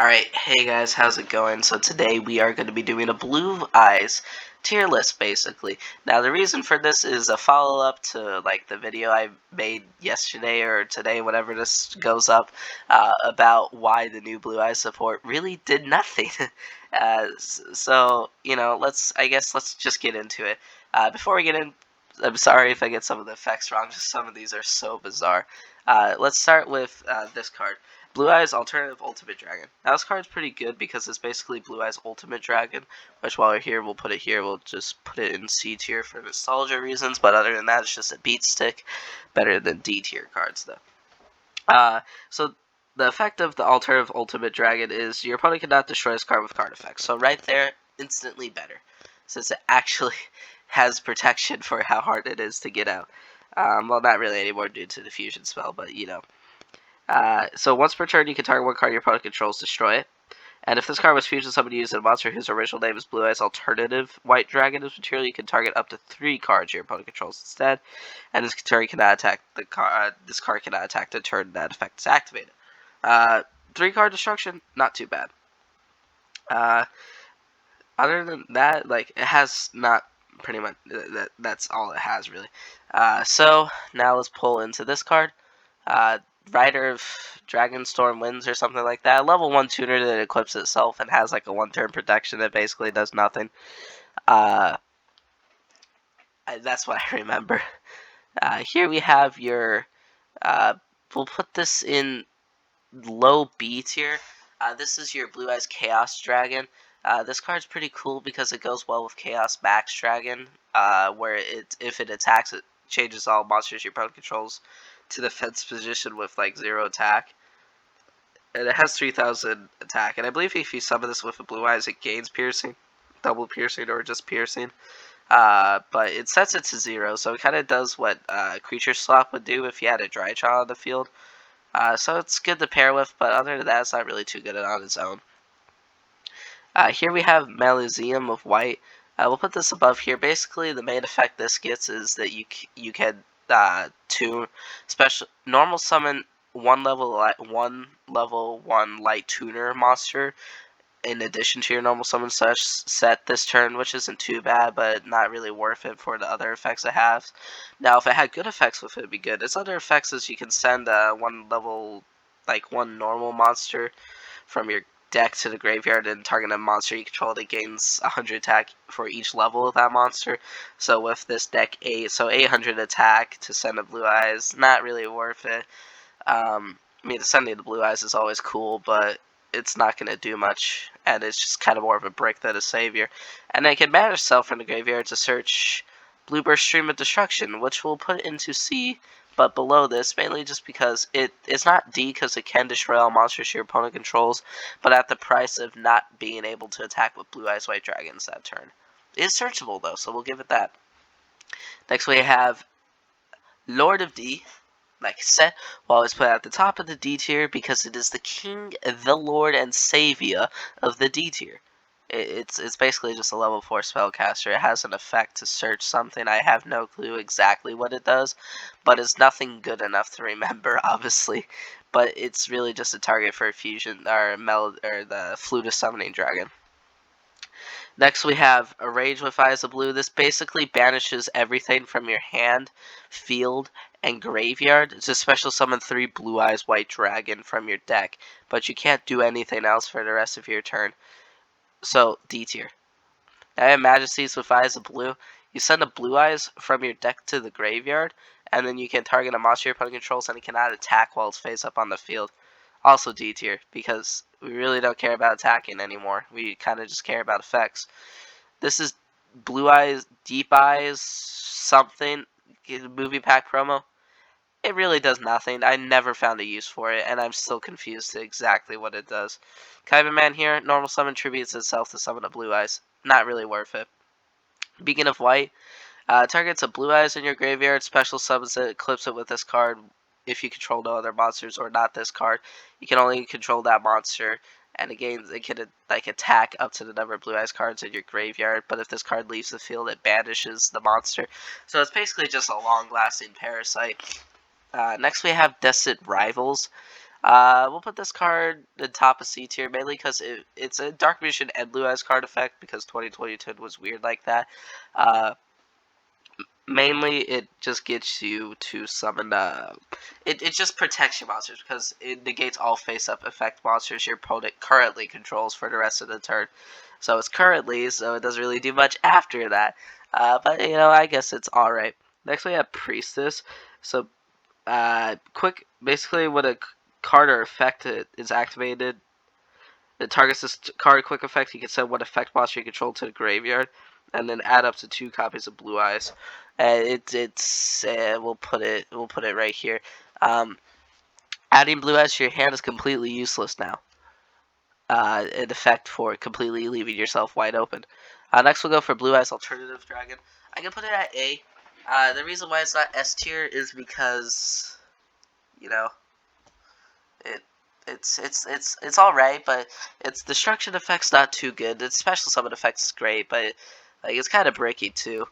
Alright, hey guys, how's it going? So today we are going to be doing a Blue Eyes tier list, basically. Now the reason for this is a follow-up to like the video I made yesterday or today, whenever this goes up, about why the new Blue Eyes support really did nothing. Let's just get into it. Before we get in, I'm sorry if I get some of the effects wrong, just some of these are so bizarre. Let's start with this card. Blue Eyes Alternative Ultimate Dragon. Now this card's pretty good because it's basically Blue Eyes Ultimate Dragon, which while we're here, we'll put it here. We'll just put it in C tier for nostalgia reasons, but other than that, it's just a beat stick. Better than D tier cards, though. So the effect of the Alternative Ultimate Dragon is your opponent cannot destroy this card with card effects. So right there, instantly better, since it actually has protection for how hard it is to get out. Well, not really anymore due to the fusion spell, but you know. So once per turn, you can target one card your opponent controls, destroy it. And if this card was fusion summoned using a monster whose original name is Blue Eyes Alternative White Dragon as material, you can target up to 3 cards your opponent controls instead. And this card cannot attack the card. This card cannot attack the turn that effect is activated. 3-card destruction, not too bad. Other than that, like it has not pretty much that's all it has really. So now let's pull into this card. Rider of Dragonstorm Winds or something like that. Level 1 tuner that equips itself and has like a 1-turn protection that basically does nothing. That's what I remember. Here we have your, we'll put this in low B tier. This is your Blue Eyes Chaos Dragon. This card's pretty cool because it goes well with Chaos Max Dragon, where if it attacks, it changes all monsters your opponent controls to defense position with like 0 attack. And it has 3000 attack. And I believe if you summon this with a Blue Eyes, it gains piercing, double piercing, or just piercing. But it sets it to 0, so it kind of does what Creature Swap would do if you had a Drytron on the field. So it's good to pair with, but other than that, it's not really too good on its own. Here we have Malezium of White. We'll put this above here. Basically, the main effect this gets is that you can tune special normal summon one level 1 light tuner monster in addition to your normal summon set this turn, which isn't too bad, but not really worth it for the other effects it has. Now, if it had good effects with it, it'd be good. Its other effects is you can send one normal monster from your deck to the graveyard and target a monster you control that gains 100 attack for each level of that monster. So with this deck 800 attack to send a Blue Eyes, not really worth it. I mean, sending the Blue Eyes is always cool, but it's not going to do much, and it's just kind of more of a brick than a savior. And it can banish itself from the graveyard to search Blueburst Stream of Destruction, which we'll put into C, but below this, mainly just because it's not D because it can destroy all monsters your opponent controls, but at the price of not being able to attack with Blue Eyes White Dragons that turn. It is searchable though, so we'll give it that. Next we have Lord of D. Like I said, we'll always put it at the top of the D tier because it is the king, the lord, and savior of the D tier. It's basically just a level 4 spellcaster. It has an effect to search something. I have no clue exactly what it does, but it's nothing good enough to remember, obviously. But it's really just a target for a fusion or the Flutus Summoning Dragon. Next we have a Rage with Eyes of Blue. This basically banishes everything from your hand, field, and graveyard. It's a special summon 3 Blue Eyes White Dragon from your deck, but you can't do anything else for the rest of your turn. So, D tier. Now I have Majesties with Eyes of Blue. You send a Blue Eyes from your deck to the graveyard, and then you can target a monster your opponent controls, and it cannot attack while it's face up on the field. Also D tier, because we really don't care about attacking anymore. We kind of just care about effects. This is Blue Eyes, Deep Eyes, something, movie pack promo. It really does nothing. I never found a use for it, and I'm still confused to exactly what it does. Kaiba Man here, normal summon tributes itself to summon a Blue Eyes. Not really worth it. Beacon of White. Targets a Blue Eyes in your graveyard, special summons it, clips it with this card if you control no other monsters or not this card. You can only control that monster, and again, it can like attack up to the number of Blue Eyes cards in your graveyard, but if this card leaves the field, it banishes the monster. So it's basically just a long-lasting parasite. Next we have Destined Rivals. We'll put this card in top of C tier, mainly because it's a Dark Vision and Blue Eyes card effect, because 2022 was weird like that. Mainly, it just gets you to summon. It just protects your monsters, because it negates all face-up effect monsters your opponent currently controls for the rest of the turn. So it's currently, so it doesn't really do much after that. But, I guess it's alright. Next, we have Priestess. So, quick, basically, when a card or effect is activated, it targets this card quick effect. You can send one effect monster you control to the graveyard, and then add up to 2 copies of Blue Eyes. We'll put it right here. Adding Blue Eyes to your hand is completely useless now. An effect for completely leaving yourself wide open. Next, we'll go for Blue Eyes Alternative Dragon. I can put it at A. The reason why it's not S tier is because, you know, it it's all right, but its destruction effect's not too good. Its special summon effect's is great, but like it's kind of bricky too.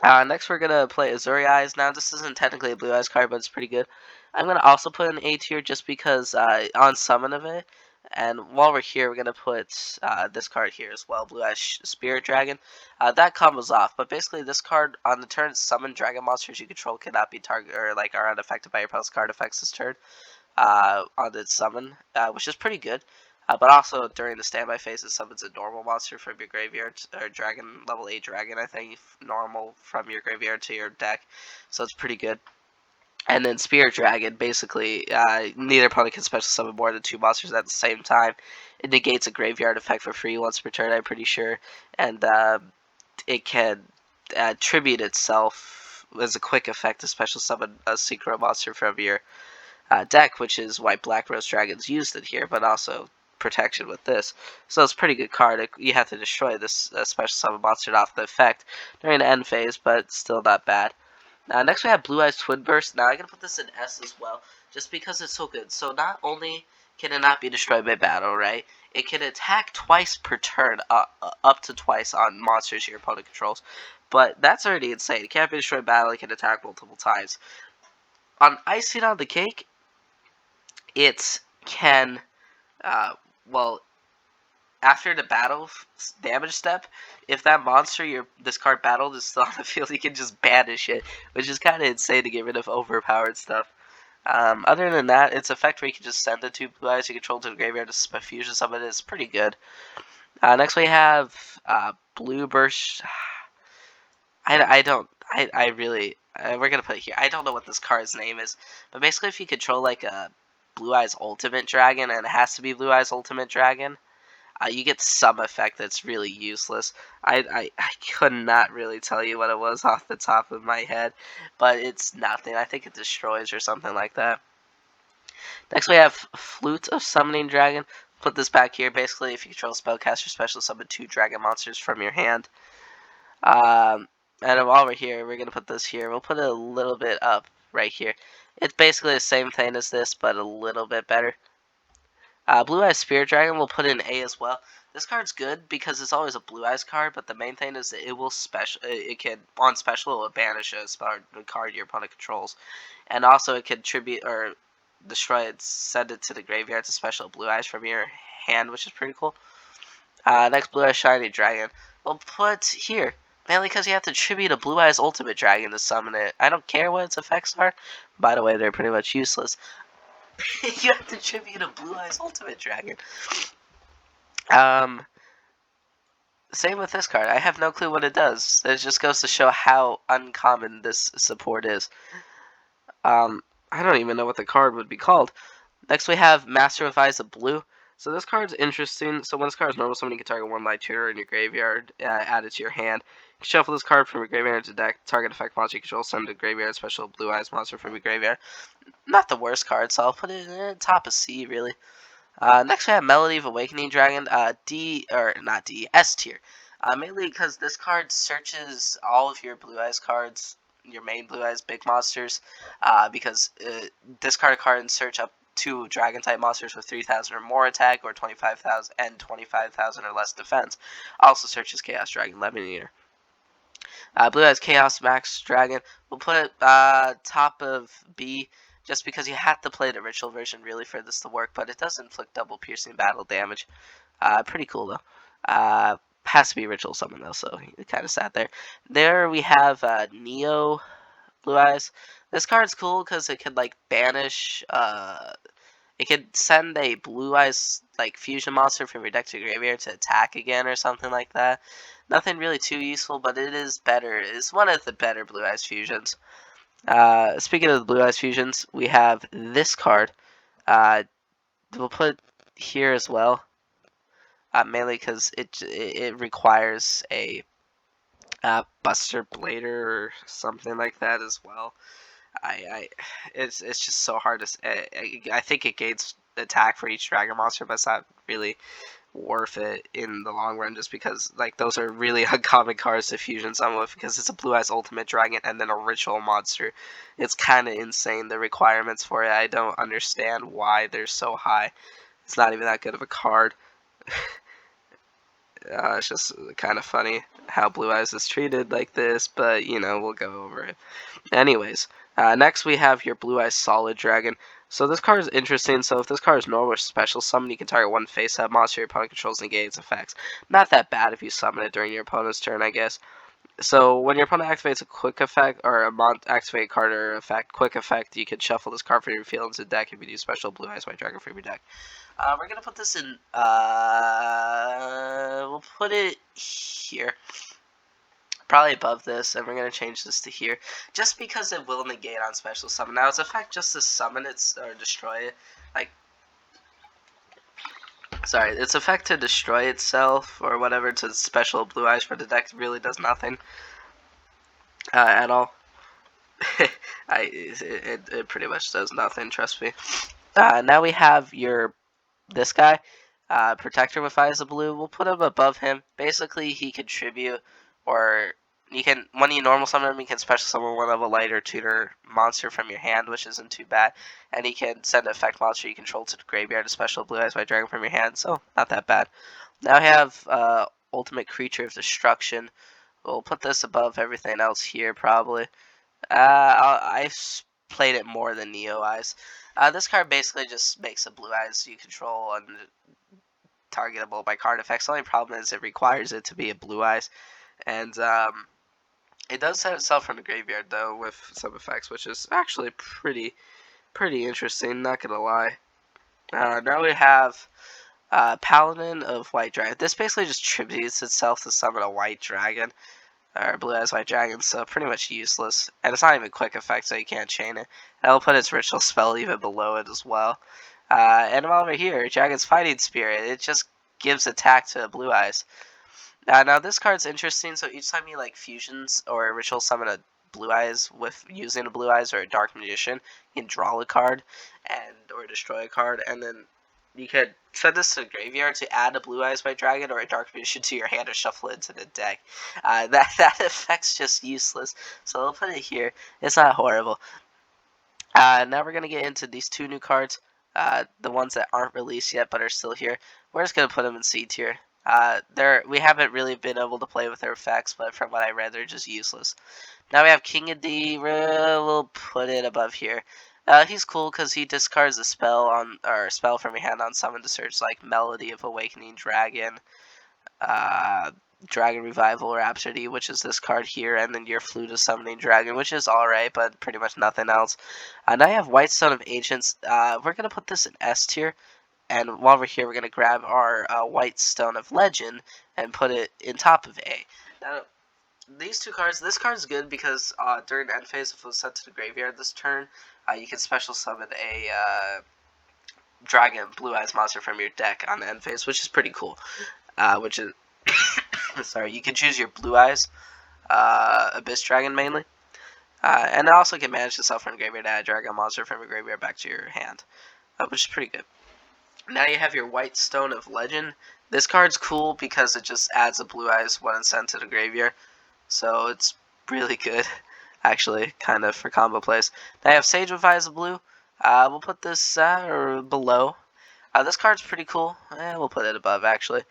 Next, we're gonna play Azuri Eyes. Now, this isn't technically a Blue Eyes card, but it's pretty good. I'm gonna also put an A tier just because on summon of it. And while we're here, we're gonna put this card here as well, Blue Eyes Spirit Dragon. That combos off, but basically this card on the turn, summon dragon monsters you control cannot be targeted or like are unaffected by your opponent's card effects this turn. On its summon, which is pretty good. But also during the standby phase, it summons a normal monster from your graveyard, or dragon, level 8 dragon, I think, normal from your graveyard to your deck. So it's pretty good. And then Spirit Dragon, basically, neither opponent can special summon more than 2 monsters at the same time. It negates a graveyard effect for free once per turn, I'm pretty sure. And it can tribute itself as a quick effect to special summon a synchro monster from your deck, which is why Black Rose Dragons used it here, but also protection with this. So it's a pretty good card. You have to destroy this special summon monster off the effect during the end phase, but still not bad. Next we have Blue Eyes Twin Burst. Now I'm going to put this in S as well, just because it's so good. So not only can it not be destroyed by battle, right? It can attack twice per turn, up to twice on monsters your opponent controls. But that's already insane. It can't be destroyed by battle, it can attack multiple times. On Icing on the Cake, it can, well, after the battle damage step, if that monster this card battled is still on the field, you can just banish it, which is kind of insane to get rid of overpowered stuff. Other than that, its effect where you can just send the 2 Blue Eyes you control to the graveyard to fusion summon is pretty good. Next we have Blue Burst. I really, we're gonna put it here. I don't know what this card's name is, but basically if you control like a Blue Eyes Ultimate Dragon, and it has to be Blue Eyes Ultimate Dragon, you get some effect that's really useless. I could not really tell you what it was off the top of my head, but it's nothing. I think it destroys or something like that. Next we have Flute of Summoning Dragon. Put this back here. Basically, if you control Spellcaster, special summon 2 dragon monsters from your hand. And while we're here, we're going to put this here. We'll put it a little bit up right here. It's basically the same thing as this, but a little bit better. Blue Eyes Spirit Dragon we'll put in A as well. This card's good because it's always a Blue Eyes card, but the main thing is that it will special. It can on special it will banish a card your opponent controls, and also it can tribute or destroy it, send it to the graveyard to special Blue Eyes from your hand, which is pretty cool. Next, Blue Eyes Shiny Dragon we'll put here. Mainly because you have to tribute a Blue Eyes Ultimate Dragon to summon it. I don't care what its effects are. By the way, they're pretty much useless. You have to tribute a Blue Eyes Ultimate Dragon. Same with this card. I have no clue what it does. It just goes to show how uncommon this support is. I don't even know what the card would be called. Next we have Master of Eyes of Blue. So this card's interesting. So when this card is normal, somebody can target 1 light tutor in your graveyard, add it to your hand. You can shuffle this card from your graveyard to deck, target effect monster you control, send to graveyard, special Blue Eyes monster from your graveyard. Not the worst card, so I'll put it in top of C, really. Next we have Melody of Awakening Dragon, D, or not D, S tier. Mainly because this card searches all of your Blue Eyes cards, your main Blue Eyes big monsters, because discard a card and search up 2 Dragon type monsters with 3,000 or more attack, or 25,000 and 25,000 or less defense. Also searches Chaos Dragon Lemon Eater. Blue Eyes Chaos Max Dragon. We'll put it top of B just because you have to play the ritual version really for this to work, but it does inflict double piercing battle damage. Pretty cool though. Has to be ritual summon though, so kind of sad there. There we have Neo Blue Eyes. This card's cool because it could like banish. It could send a Blue Eyes like fusion monster from your deck to your graveyard to attack again or something like that. Nothing really too useful, but it is better. It's one of the better Blue Eyes fusions. Speaking of the Blue Eyes fusions, we have this card. We'll put here as well, mainly because it requires a Buster Blader or something like that as well. It's just so hard to. I think it gains attack for each dragon monster, but it's not really worth it in the long run, just because like those are really uncommon cards to fusion summon with, because it's a Blue Eyes Ultimate Dragon and then a ritual monster. It's kind of insane, the requirements for it. I don't understand why they're so high. It's not even that good of a card. It's just kind of funny how Blue Eyes is treated like this, but you know, we'll go over it. Anyways, next we have your Blue Eyes Solid Dragon. So this card is interesting. So if this card is normal or special summon, you can target one face-up monster your opponent controls, negate its effects. Not that bad if you summon it during your opponent's turn, I guess. So when your opponent activates a quick effect, or a activate card or effect, quick effect, you can shuffle this card from your field into the deck if you do special Blue Eyes White Dragon from your deck. We're gonna put this in. We'll put it here, probably above this, and we're gonna change this to here, just because it will negate on special summon. Now its effect just to summon it or destroy it, like. Sorry, its effect to destroy itself or whatever to special Blue Eyes for the deck really does nothing at all. It pretty much does nothing. Trust me. Now we have this guy, Protector with Eyes of Blue. We'll put him above him. Basically, he can tribute, or you can, when you normal summon him, you can special summon one of a lighter tutor monster from your hand, which isn't too bad. And he can send an effect monster you control to the graveyard, a special Blue Eyes White Dragon from your hand, so not that bad. Now we have Ultimate Creature of Destruction. We'll put this above everything else here, probably. I've played it more than Neo Eyes. This card basically just makes a Blue Eyes you control targetable by card effects. The only problem is it requires it to be a Blue Eyes, and it does set itself from the graveyard though with some effects, which is actually pretty interesting. Not gonna lie. Now we have Paladin of White Dragon. This basically just tributes itself to summon a White Dragon, or Blue Eyes White Dragon, so pretty much useless. And it's not even quick effect, so you can't chain it. And I'll put its ritual spell even below it as well. And over here, Dragon's Fighting Spirit. It just gives attack to Blue Eyes. Now this card's interesting, so each time you like fusions or ritual summon a Blue Eyes with using a Blue Eyes or a Dark Magician, you can draw a card or destroy a card, and then you could send this to the graveyard to add a Blue Eyes White Dragon or a Dark Magician to your hand or shuffle it into the deck. That effect's just useless, so I'll put it here. It's not horrible. Now we're going to get into these two new cards, the ones that aren't released yet but are still here. We're just going to put them in C tier. We haven't really been able to play with their effects, but from what I read, they're just useless. Now we have King of D. We'll put it above here. He's cool because he discards a spell from your hand on summon to search, like Melody of Awakening Dragon, Dragon Revival Rhapsody, which is this card here, and then your Flute of Summoning Dragon, which is alright, but pretty much nothing else. Now I have White Stone of Ancients. We're going to put this in S tier, and while we're here, we're going to grab our White Stone of Legend and put it in top of A. Now, these two cards, this card's good because during end phase, if it was sent to the graveyard this turn, you can special summon a Dragon Blue Eyes monster from your deck on the end phase, which is pretty cool. Which is sorry, you can choose your Blue Eyes Abyss Dragon mainly, and it also can manage to sell from the graveyard to add a Dragon monster from your graveyard back to your hand, which is pretty good. Now you have your White Stone of Legend. This card's cool because it just adds a Blue Eyes when it's sent to the graveyard, so it's really good, actually, kind of for combo plays. Now I have Sage with Eyes of Blue. We'll put this below. This card's pretty cool. We'll put it above, actually.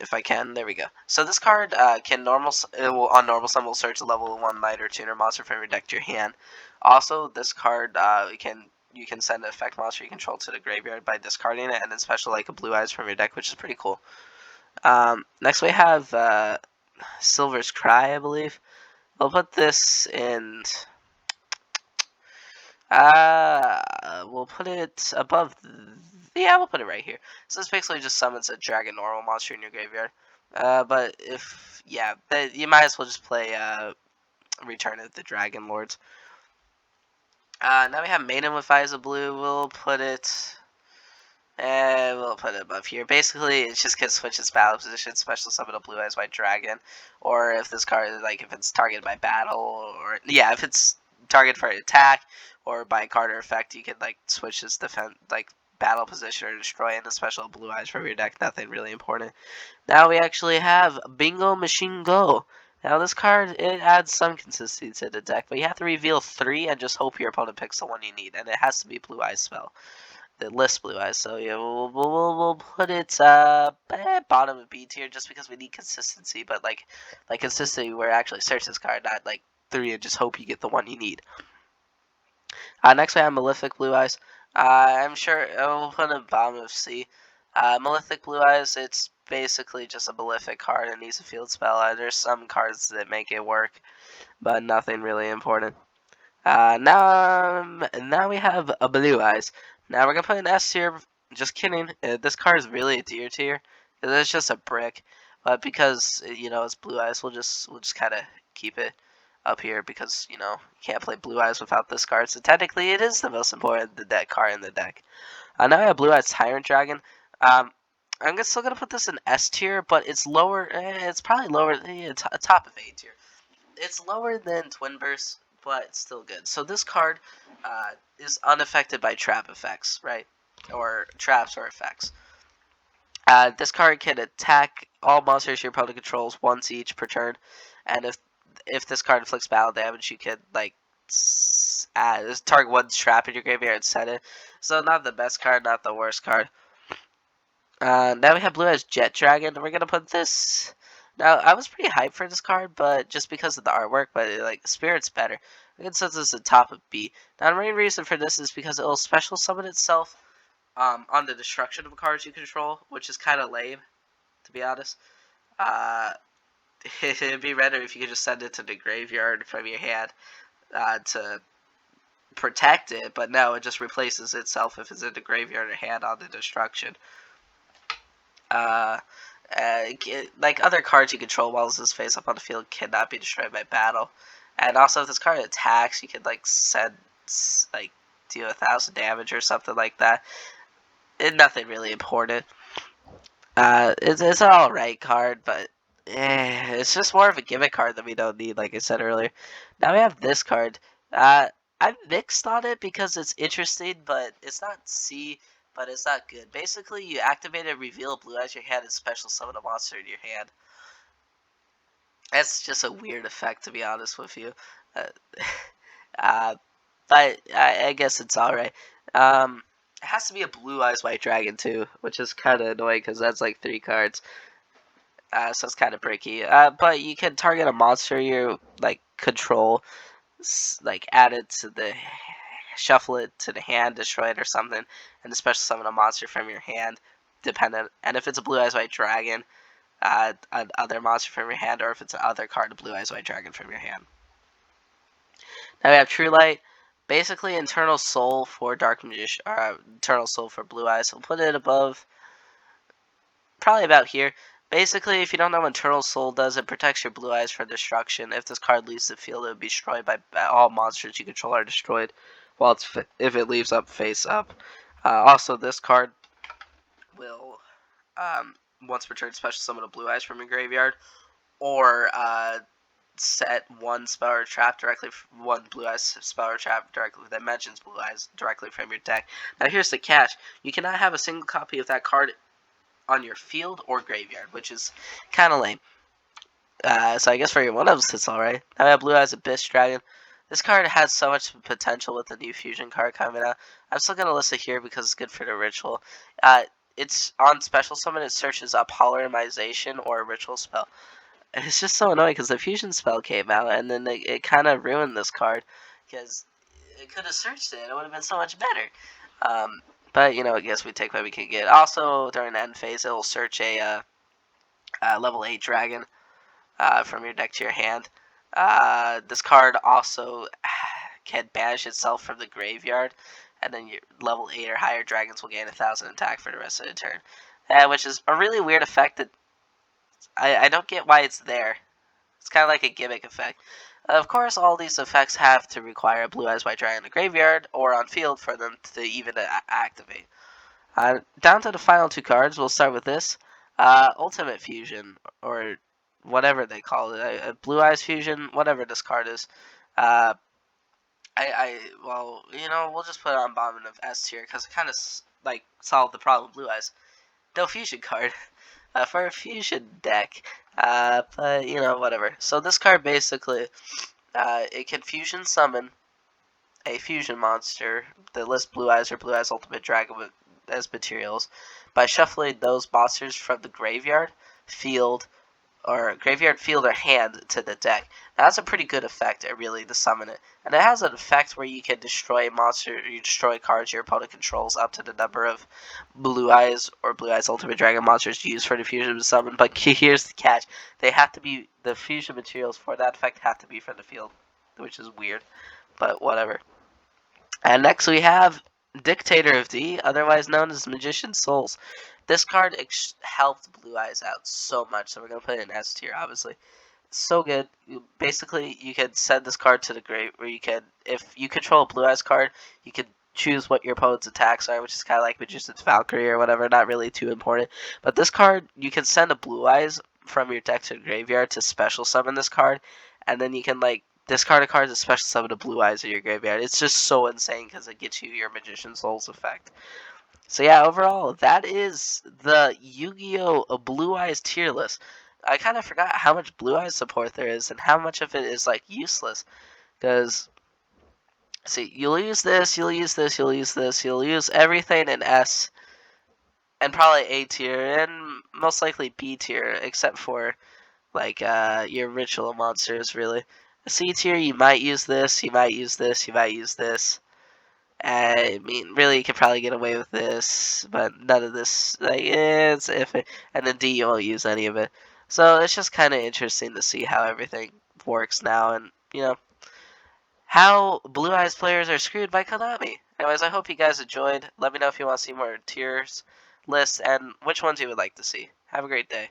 if I can. There we go. So this card can on normal summon will search a level 1 light or tuner monster from your deck to your hand. Also, this card you can send an effect monster you control to the graveyard by discarding it, and then special like a Blue Eyes from your deck, which is pretty cool. Next we have Silver's Cry, I believe. I'll put this in. We'll put it above. Yeah, we'll put it right here. So this basically just summons a dragon normal monster in your graveyard. But if you might as well just play Return of the Dragon Lords. Now we have Maiden with Eyes of Blue. We'll put it above here. Basically, it just can switch its battle position, special summon a Blue Eyes White Dragon, or if this card if it's targeted by battle, or if it's targeted for an attack or by a card or effect, you can switch its defense battle position or destroy in a special Blue Eyes from your deck. Nothing really important. Now we actually have Bingo Machine Go. Now this card, it adds some consistency to the deck, but you have to reveal 3 and just hope your opponent picks the one you need, and it has to be Blue Eyes spell. The list Blue Eyes, so yeah, we'll put it bottom of B tier just because we need consistency, but like consistency where actually search this card, not 3 and just hope you get the one you need. Next we have Malefic Blue Eyes. I'm sure we'll put it bottom of C. Malefic Blue Eyes, it's basically just a Malefic card and needs a field spell. There's some cards that make it work, but nothing really important. Now we have a Blue Eyes. Now we're gonna put an S tier. Just kidding. This card is really a D tier. It's just a brick, but because it's Blue Eyes, we'll just kind of keep it up here because you can't play Blue Eyes without this card. So technically, it is the most important card in the deck. Now I have Blue Eyes Tyrant Dragon. I'm still gonna put this in S tier, but it's lower. It's probably lower. Top of A tier. It's lower than Twin Burst, but it's still good. So this card is unaffected by trap effects, right? Or traps or effects. This card can attack all monsters your opponent controls once each per turn, and if this card inflicts battle damage, you can target one trap in your graveyard and set it. So not the best card, not the worst card. Now we have Blue Eyes Jet Dragon. We're gonna put this. Now I was pretty hyped for this card, but just because of the artwork, but Spirit's better. I can set this at top of B. Now the main reason for this is because it will special summon itself on the destruction of cards you control, which is kind of lame, to be honest. It'd be better if you could just send it to the graveyard from your hand to protect it, but no, it just replaces itself if it's in the graveyard or hand on the destruction. Other cards you control while this is face up on the field cannot be destroyed by battle. And also, if this card attacks, you can deal 1,000 damage or something like that. Nothing really important. It's an alright card, but it's just more of a gimmick card that we don't need, like I said earlier. Now we have this card. I'm mixed on it because it's interesting, but it's not C, but it's not good. Basically, you activate a reveal Blue Eyes your hand and special summon a monster in your hand. That's just a weird effect, to be honest with you. But I guess it's alright. It has to be a Blue Eyes White Dragon too, which is kind of annoying because that's 3 cards. So it's kind of bricky. But you can target a monster you control, add it to the shuffle it to the hand, destroy it or something, and special summon a monster from your hand, dependent. And if it's a Blue Eyes White Dragon, another monster from your hand, or if it's another card, a Blue Eyes White Dragon from your hand. Now we have True Light. Basically, Eternal Soul for Dark Magician, or Eternal Soul for Blue Eyes. We'll put it above, probably about here. Basically, if you don't know what Eternal Soul does, it protects your Blue Eyes from destruction. If this card leaves the field, it will be destroyed by all monsters you control are destroyed, while if it leaves up face up. Also, this card will once per turn special summon a Blue Eyes from your graveyard, or set one spell or trap directly, one Blue Eyes spell or trap directly that mentions Blue Eyes directly from your deck. Now here's the catch: you cannot have a single copy of that card on your field or graveyard, which is kind of lame. So I guess for your one-ups, it's alright. Now I have Blue Eyes Abyss Dragon. This card has so much potential with the new fusion card coming out. I'm still going to list it here because it's good for the ritual. it's on special summon. It searches up Polymerization or a ritual spell. It's just so annoying because the fusion spell came out, and then it kind of ruined this card because it could have searched it. It would have been so much better. But I guess we take what we can get. Also, during the end phase, it will search a level 8 dragon from your deck to your hand. This card also can banish itself from the graveyard, and then your level 8 or higher dragons will gain 1,000 attack for the rest of the turn. Which is a really weird effect that I don't get why it's there. It's kind of like a gimmick effect. Of course, all these effects have to require a Blue Eyes White Dragon in the graveyard or on field for them to even activate. Down to the final 2 cards, we'll start with this. Ultimate Fusion, or whatever they call it. Blue Eyes Fusion, whatever this card is. Well, we'll just put it on bottom of S tier because it kind of like solved the problem of Blue Eyes. No fusion card for a fusion deck, but whatever. So this card basically, it can fusion summon a fusion monster that lists Blue Eyes or Blue Eyes Ultimate Dragon as materials by shuffling those monsters from the graveyard, field, or hand to the deck. Now, that's a pretty good effect, really, to summon it. And it has an effect where you can destroy a monster, you destroy cards your opponent controls up to the number of Blue Eyes or Blue Eyes Ultimate Dragon monsters used for the fusion summon. But here's the catch: the fusion materials for that effect have to be from the field, which is weird, but whatever. And next we have Dictator of D, otherwise known as Magician's Souls. This card helped Blue Eyes out so much, so we're going to put it in S tier, obviously. So good. Basically, you can send this card to the grave, where you can, if you control a Blue Eyes card, you can choose what your opponent's attacks are, which is kind of like Magician's Valkyrie or whatever, not really too important. But this card, you can send a Blue Eyes from your deck to the graveyard to special summon this card, and then you can, discard a card to special summon a Blue Eyes in your graveyard. It's just so insane because it gets you your Magician's Souls effect. So yeah, overall, that is the Yu-Gi-Oh! Blue Eyes tier list. I kind of forgot how much Blue Eyes support there is and how much of it is, useless. Because, see, you'll use this, you'll use this, you'll use this, you'll use everything in S, and probably A tier, and most likely B tier, except for, your ritual monsters, really. C tier, you might use this, you might use this, you might use this. I mean, really, you could probably get away with this, but none of this, it's iffy. And then D, you won't use any of it. So it's just kind of interesting to see how everything works now, and, how Blue Eyes players are screwed by Konami. Anyways, I hope you guys enjoyed. Let me know if you want to see more tiers, lists, and which ones you would like to see. Have a great day.